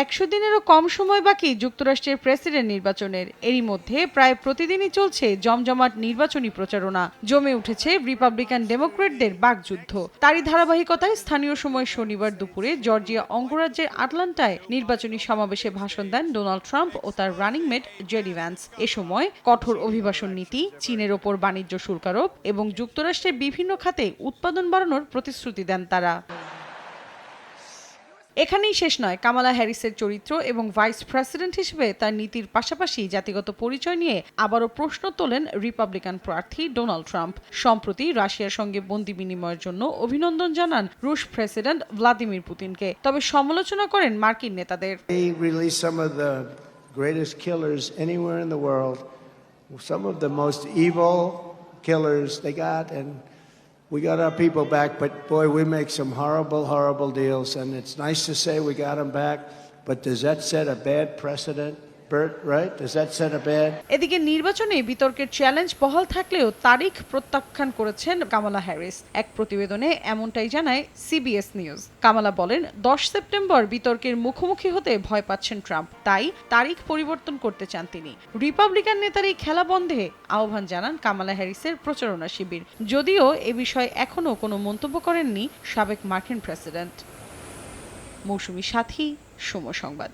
100 দিনেরও কম সময় বাকি যুক্তরাষ্ট্রের প্রেসিডেন্ট নির্বাচনের। এরই মধ্যে প্রায় প্রতিদিনই চলছে জমজমাট নির্বাচনী প্রচারণা। জমে উঠেছে রিপাবলিকান ডেমোক্র্যাটদের বাকযুদ্ধ। তারই ধারাবাহিকতায় স্থানীয় সময় শনিবার দুপুরে জর্জিয়া অঙ্গরাজ্যের আটলান্টায় নির্বাচনী সমাবেশে ভাষণ দেন ডোনাল্ড ট্রাম্প ও তার রানিং মেট জেডি ভ্যান্স। এ সময় কঠোর অভিবাসন নীতি, চীনের ওপর বাণিজ্য শুল্ক আরোপ এবং যুক্তরাষ্ট্রের বিভিন্ন খাতে উৎপাদন বাড়ানোর প্রতিশ্রুতি দেন তারা। এখানেই শেষ নয়, কামালা হ্যারিসের চরিত্র এবং ভাইস প্রেসিডেন্ট হিসেবে তার নীতির পাশাপাশি জাতিগত পরিচয় নিয়ে আবারও প্রশ্ন তোলেন রিপাবলিকান প্রার্থী ডোনাল্ড ট্রাম্প। সম্প্রতি রাশিয়ার সঙ্গে বন্দি বিনিময়ের জন্য অভিনন্দন জানান রুশ প্রেসিডেন্ট ভ্লাদিমির পুতিনকে, তবে সমালোচনা করেন মার্কিন নেতাদের। We got our people back, but boy, we make some horrible deals, and it's nice to say we got them back, but does that set a bad precedent, Bert, right? Does that set a bad? এদিকে নির্বাচনে বিতর্কের challenge বহাল থাকলেও তারিখ প্রত্যাখ্যান করেছেন Kamala Harris. এক প্রতিবেদনে এমনটাই জানায় সিবিএস নিউজ। কামালা বলেন, 10 সেপ্টেম্বর বিতর্কের মুখোমুখি হতে ভয় পাচ্ছেন ট্রাম্প, তাই তারিখ পরিবর্তন করতে চান তিনি। রিপাবলিকান নেতার এই খেলা বন্ধে আহ্বান জানান কামালা হ্যারিসের প্রচারণা শিবির, যদিও এ বিষয়ে এখনও কোনো মন্তব্য করেননি সাবেক মার্কিন প্রেসিডেন্ট। মৌসুমী সাথী, সময় সংবাদ।